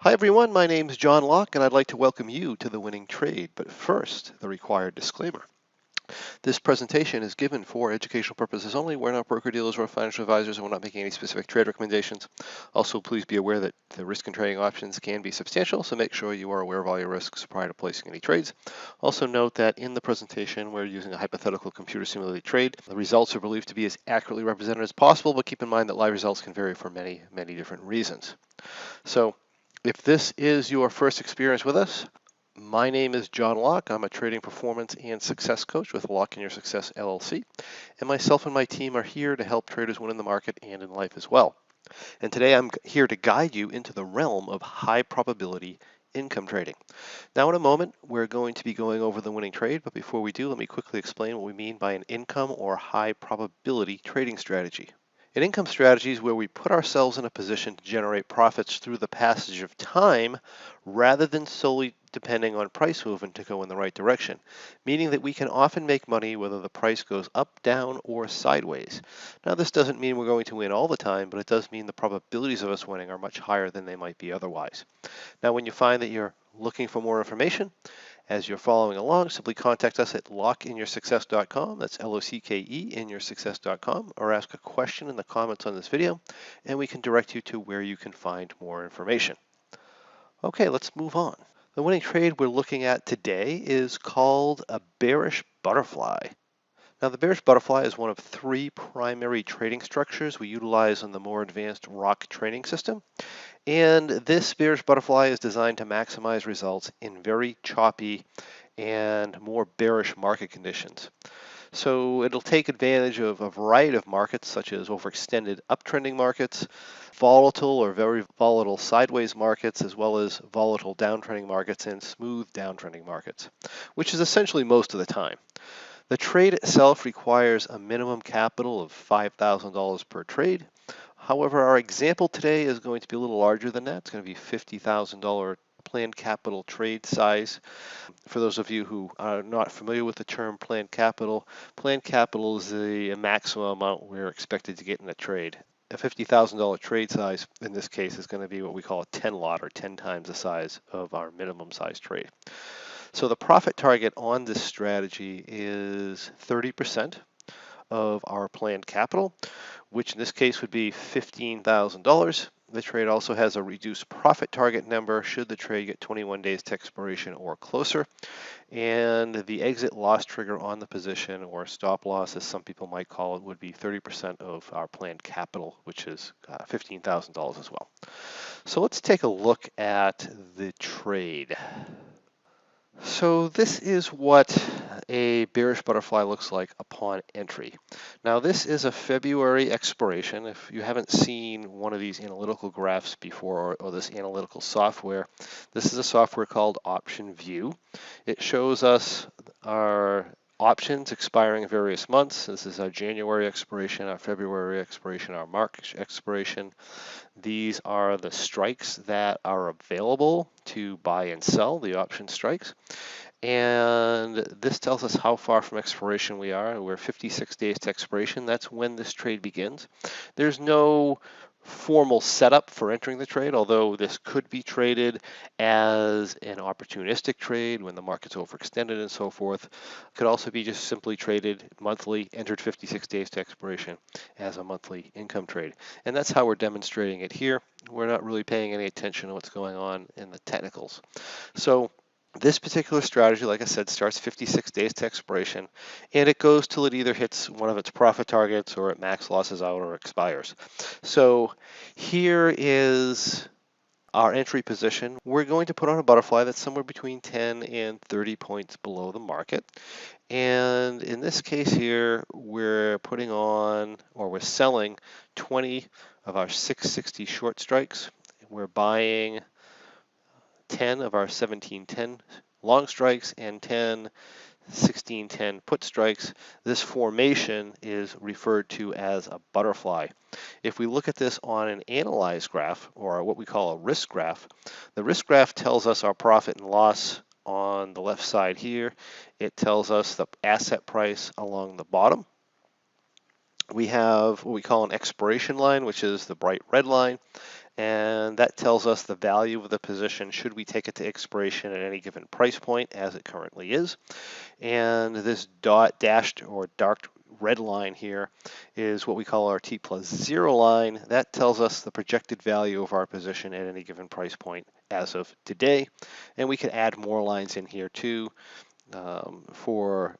Hi everyone, my name is John Locke and I'd like to welcome you to The Winning Trade. But first, the required disclaimer. This presentation is given for educational purposes only. We're not broker-dealers or financial advisors and we're not making any specific trade recommendations. Also, please be aware that the risk in trading options can be substantial, so make sure you are aware of all your risks prior to placing any trades. Also note that in the presentation, we're using a hypothetical computer simulated trade. The results are believed to be as accurately represented as possible, but keep in mind that live results can vary for many different reasons. So, if this is your first experience with us, my name is John Locke. I'm a trading performance and success coach with Locke in Your Success LLC. And myself and my team are here to help traders win in the market and in life as well. And today I'm here to guide you into the realm of high probability income trading. Now in a moment, we're going to be going over the winning trade, but before we do, let me quickly explain what we mean by an income or high probability trading strategy. An income strategy is where we put ourselves in a position to generate profits through the passage of time rather than solely depending on price movement to go in the right direction, meaning that we can often make money whether the price goes up, down, or sideways. Now, this doesn't mean we're going to win all the time, but it does mean the probabilities of us winning are much higher than they might be otherwise. Now, when you find that you're looking for more information, as you're following along, simply contact us at lockeinyoursuccess.com. That's L-O-C-K-E inyoursuccess.com, or ask a question in the comments on this video, and we can direct you to where you can find more information. Okay, let's move on. The winning trade we're looking at today is called a bearish butterfly. Now, the bearish butterfly is one of three primary trading structures we utilize on the more advanced rock trading system. And this bearish butterfly is designed to maximize results in very choppy and more bearish market conditions. So it'll take advantage of a variety of markets, such as overextended uptrending markets, volatile or very volatile sideways markets, as well as volatile downtrending markets and smooth downtrending markets, which is essentially most of the time. The trade itself requires a minimum capital of $5,000 per trade. However, our example today is going to be a little larger than that. It's going to be $50,000 planned capital trade size. For those of you who are not familiar with the term planned capital is the maximum amount we're expected to get in a trade. A $50,000 trade size in this case is going to be what we call a 10 lot, or 10 times the size of our minimum size trade. So the profit target on this strategy is 30% of our planned capital, which in this case would be $15,000. The trade also has a reduced profit target number should the trade get 21 days to expiration or closer. And the exit loss trigger on the position, or stop loss as some people might call it, would be 30% of our planned capital, which is $15,000 as well. So let's take a look at the trade. So this is what a bearish butterfly looks like upon entry. Now this is a February expiration. If you haven't seen one of these analytical graphs before, or this analytical software, this is a software called Option View. It shows us our options expiring in various months. This is our January expiration, our February expiration, our March expiration. These are the strikes that are available to buy and sell, the option strikes. And this tells us how far from expiration we are. We're 56 days to expiration. That's when this trade begins. There's no formal setup for entering the trade, although this could be traded as an opportunistic trade when the market's overextended and so forth. It could also be just simply traded monthly, entered 56 days to expiration as a monthly income trade. And that's how we're demonstrating it here. We're not really paying any attention to what's going on in the technicals. So this particular strategy, like I said, starts 56 days to expiration, and it goes till it either hits one of its profit targets or it max losses out or expires. So here is our entry position. We're going to put on a butterfly that's somewhere between 10 and 30 points below the market. And in this case here, we're putting on, or we're selling 20 of our 660 short strikes. We're buying 10 of our 1710 long strikes and 10 1610 put strikes. This formation is referred to as a butterfly. If we look at this on an analyzed graph, or what we call a risk graph, the risk graph tells us our profit and loss on the left side here. It tells us the asset price along the bottom. We have what we call an expiration line, which is the bright red line. and that tells us the value of the position should we take it to expiration at any given price point, as it currently is. And this dashed or dark red line here is what we call our T+0 line. That tells us the projected value of our position at any given price point as of today. And we can add more lines in here too for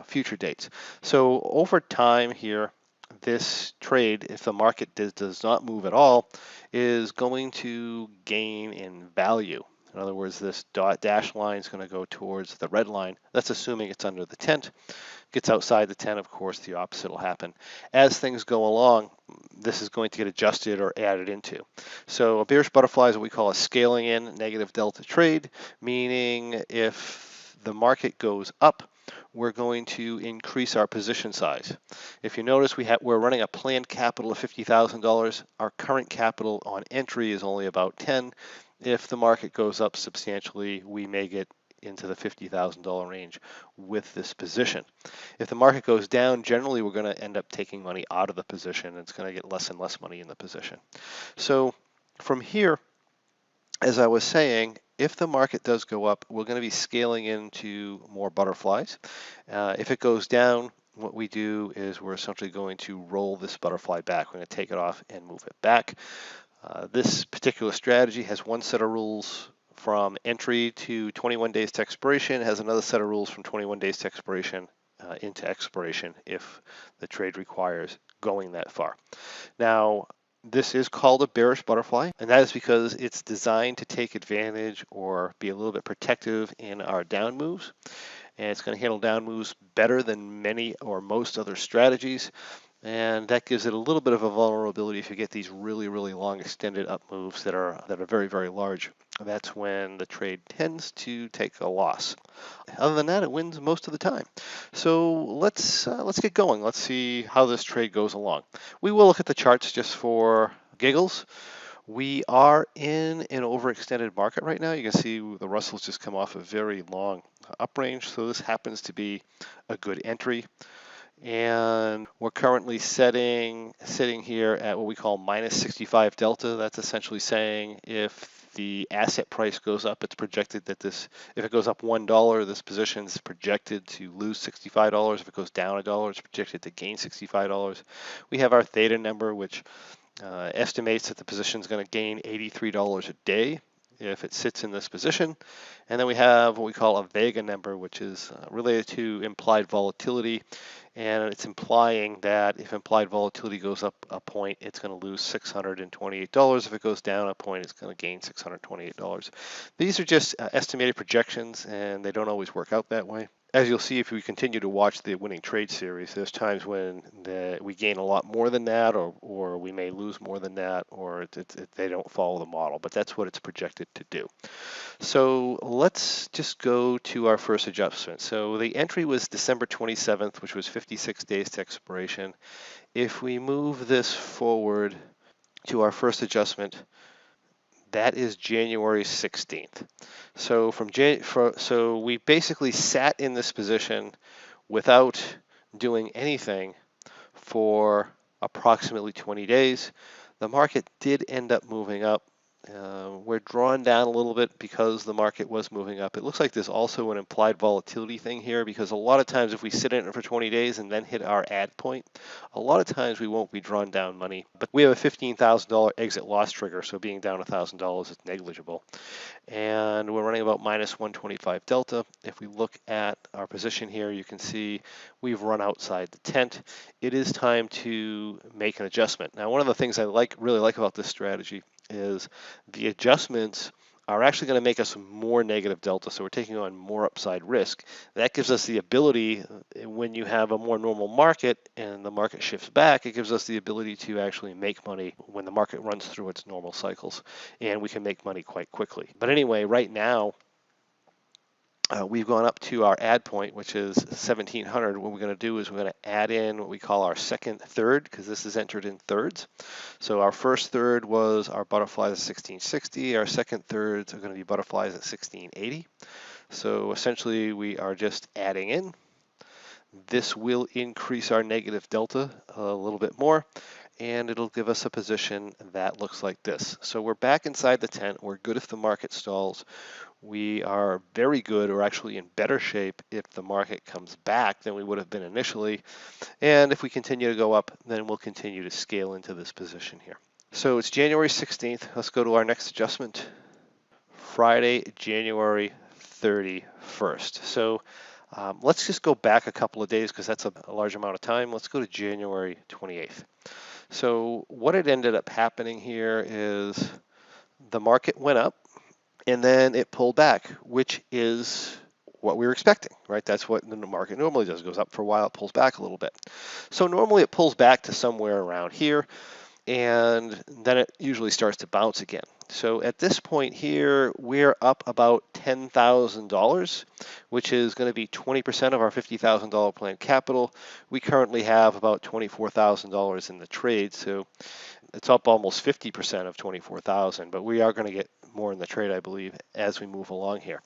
future dates. So over time here, this trade, if the market does not move at all, is going to gain in value. In other words, this dash line is going to go towards the red line. That's assuming it's under the tent. Gets outside the tent, of course, the opposite will happen. As things go along, this is going to get adjusted or added into. So a bearish butterfly is what we call a scaling in negative delta trade, meaning if the market goes up, we're going to increase our position size. If you notice, we're running a planned capital of $50,000. Our current capital on entry is only about 10. If the market goes up substantially, we may get into the $50,000 range with this position. If the market goes down, generally we're going to end up taking money out of the position. It's going to get less and less money in the position. So from here, as I was saying, if the market does go up, we're going to be scaling into more butterflies. If it goes down, what we do is we're essentially going to roll this butterfly back. We're going to take it off and move it back. This particular strategy has one set of rules from entry to 21 days to expiration, has another set of rules from 21 days to expiration into expiration if the trade requires going that far. Now, this is called a bearish butterfly, and that is because it's designed to take advantage or be a little bit protective in our down moves. And it's going to handle down moves better than many or most other strategies. And that gives it a little bit of a vulnerability if you get these really, really long extended up moves that are very, very large. That's when the trade tends to take a loss. Other than that, it wins most of the time. So let's get going. Let's see how this trade goes along. We will look at the charts just for giggles. We are in an overextended market right now. You can see the Russell's just come off a very long up range, so this happens to be a good entry. And we're currently sitting here at what we call minus 65 delta. That's essentially saying if the asset price goes up, it's projected that if it goes up $1, this position is projected to lose $65. If it goes down $1, it's projected to gain $65. We have our theta number, which estimates that the position is going to gain $83 a day if it sits in this position. And then we have what we call a Vega number, which is related to implied volatility. And it's implying that if implied volatility goes up a point, it's going to lose $628. If it goes down a point, it's going to gain $628. These are just estimated projections, and they don't always work out that way. As you'll see, if we continue to watch the winning trade series, there's times when we gain a lot more than that, or we may lose more than that, or they don't follow the model, but that's what it's projected to do. So let's just go to our first adjustment. So the entry was December 27th, which was 56 days to expiration. If we move this forward to our first adjustment, that is January 16th. So so we basically sat in this position without doing anything for approximately 20 days. The market did end up moving up. We're drawn down a little bit because the market was moving up. It looks like there's also an implied volatility thing here, because a lot of times if we sit in it for 20 days and then hit our add point, a lot of times we won't be drawn down money. But we have a $15,000 exit loss trigger, so being down $1,000 is negligible. And we're running about minus 125 delta. If we look at our position here, you can see we've run outside the tent. It is time to make an adjustment. Now, one of the things I really like about this strategy is the adjustments are actually going to make us more negative delta, so we're taking on more upside risk. That gives us the ability, when you have a more normal market and the market shifts back, it gives us the ability to actually make money when the market runs through its normal cycles, and we can make money quite quickly. But anyway, right now, we've gone up to our add point, which is 1700. What we're going to do is we're going to add in what we call our second third, because this is entered in thirds. So our first third was our butterflies at 1660. Our second thirds are going to be butterflies at 1680. So essentially we are just adding in. This will increase our negative delta a little bit more. and it'll give us a position that looks like this. So we're back inside the tent. We're good if the market stalls. We are very good, or actually in better shape, if the market comes back than we would have been initially. And if we continue to go up, then we'll continue to scale into this position here. So it's January 16th. Let's go to our next adjustment. Friday, January 31st. So let's just go back a couple of days because that's a large amount of time. Let's go to January 28th. So what had ended up happening here is the market went up and then it pulled back, which is what we were expecting, right? That's what the market normally does. It goes up for a while, it pulls back a little bit. So normally it pulls back to somewhere around here, and then it usually starts to bounce again. So at this point here, we're up about $10,000, which is going to be 20% of our $50,000 planned capital. We currently have about $24,000 in the trade, so it's up almost 50% of 24,000, but we are going to get more in the trade, I believe, as we move along here.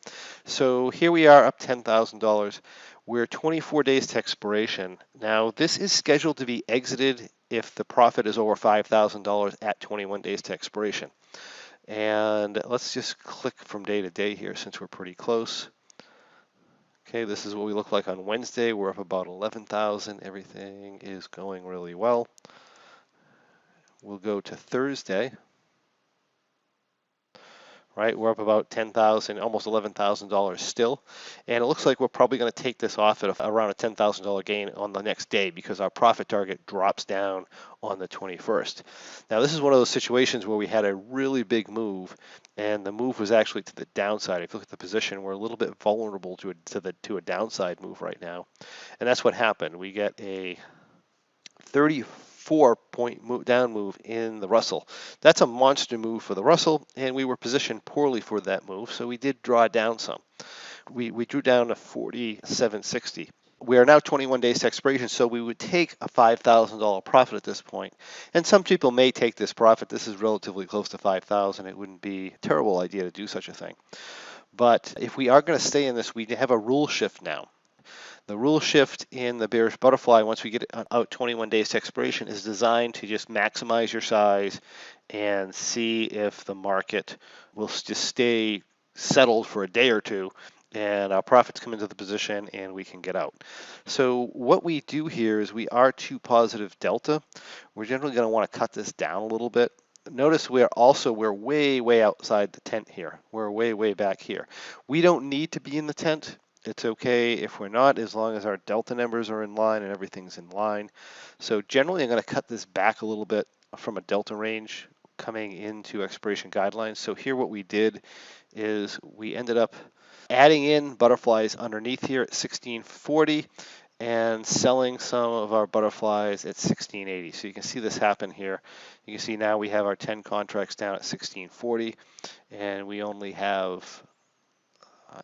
So here we are up $10,000. We're 24 days to expiration. Now, this is scheduled to be exited if the profit is over $5,000 at 21 days to expiration. And let's just click from day to day here since we're pretty close. Okay, this is what we look like on Wednesday. We're up about 11,000. Everything is going really well. We'll go to Thursday. Right, we're up about $10,000, almost $11,000 still, and it looks like we're probably going to take this off at around a $10,000 gain on the next day because our profit target drops down on the 21st. Now, this is one of those situations where we had a really big move, and the move was actually to the downside. If you look at the position, we're a little bit vulnerable to a downside move right now, and that's what happened. We get a 34-point down move in the Russell. That's a monster move for the Russell, and we were positioned poorly for that move, so we did draw down some. We drew down to 47.60. We are now 21 days to expiration, so we would take a $5,000 profit at this point. And some people may take this profit. This is relatively close to 5,000. It wouldn't be a terrible idea to do such a thing. But if we are going to stay in this, we have a rule shift now. The rule shift in the Bearish Butterfly, once we get out 21 days to expiration, is designed to just maximize your size and see if the market will just stay settled for a day or two and our profits come into the position and we can get out. So what we do here is we are to positive delta. We're generally going to want to cut this down a little bit. Notice we're way outside the tent here. We're way back here. We don't need to be in the tent. It's okay if we're not, as long as our delta numbers are in line and everything's in line. So generally, I'm going to cut this back a little bit from a delta range coming into expiration guidelines. So here what we did is we ended up adding in butterflies underneath here at 1640 and selling some of our butterflies at 1680. So you can see this happen here. You can see now we have our 10 contracts down at 1640, and we only have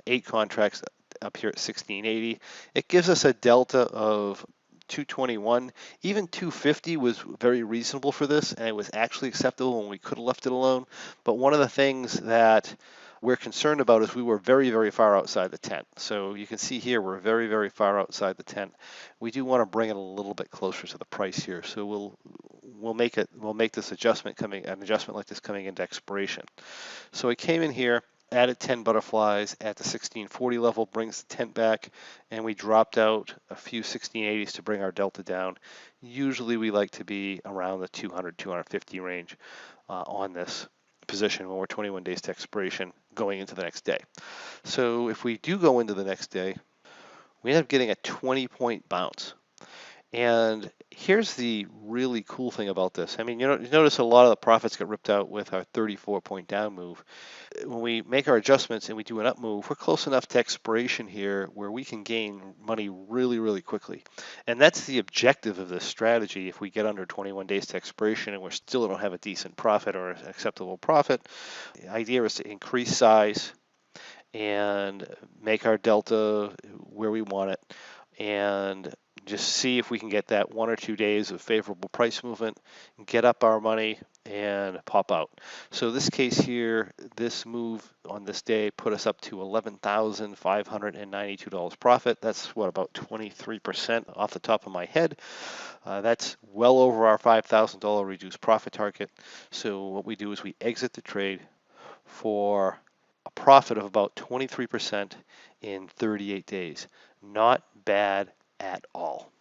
8 contracts up here at 1680. It gives us a delta of 221. Even 250 was very reasonable for this, and it was actually acceptable when we could have left it alone. But one of the things that we're concerned about is we were very far outside the tent. So you can see here we're very far outside the tent. We do want to bring it a little bit closer to the price here. So we'll make this adjustment an adjustment like this coming into expiration. So I came in here, added 10 butterflies at the 1640 level, brings the tent back, and we dropped out a few 1680s to bring our delta down. Usually we like to be around the 200, 250 range on this position when we're 21 days to expiration going into the next day. So if we do go into the next day, we end up getting a 20-point bounce. And here's the really cool thing about this. I mean, you notice a lot of the profits get ripped out with our 34-point down move. When we make our adjustments and we do an up move, we're close enough to expiration here where we can gain money really quickly. And that's the objective of this strategy. If we get under 21 days to expiration and we still don't have a decent profit or an acceptable profit, the idea is to increase size and make our delta where we want it, and just see if we can get that 1 or 2 days of favorable price movement, get up our money, and pop out. So this case here, this move on this day put us up to $11,592 profit. That's what, about 23% off the top of my head. That's well over our $5,000 reduced profit target. So what we do is we exit the trade for a profit of about 23% in 38 days. Not bad at all.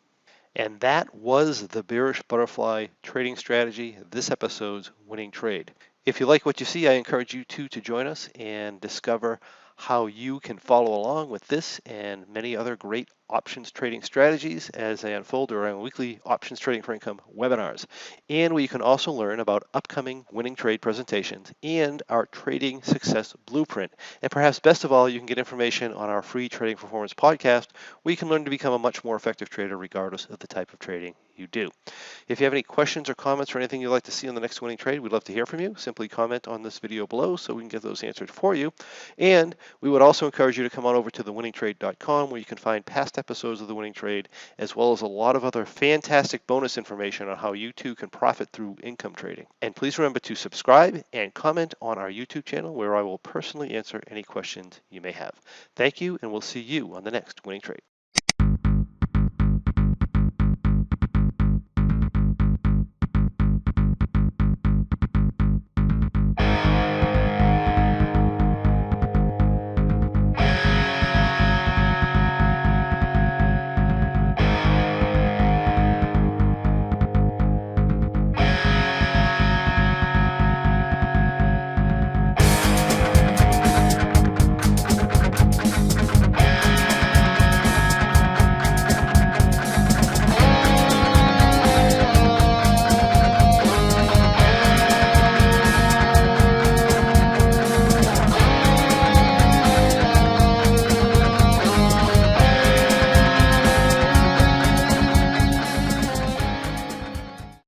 And that was the Bearish Butterfly trading strategy, this episode's winning trade. If you like what you see, I encourage you to join us and discover how you can follow along with this and many other great options trading strategies as they unfold around weekly options trading for income webinars, and where you can also learn about upcoming winning trade presentations and our trading success blueprint. And perhaps best of all, you can get information on our free trading performance podcast where you can learn to become a much more effective trader regardless of the type of trading you do. If you have any questions or comments or anything you'd like to see on the next winning trade, we'd love to hear from you. Simply comment on this video below so we can get those answered for you. And we would also encourage you to come on over to thewinningtrade.com where you can find past episodes of The Winning Trade, as well as a lot of other fantastic bonus information on how you too can profit through income trading. And please remember to subscribe and comment on our YouTube channel where I will personally answer any questions you may have. Thank you, and we'll see you on the next winning trade.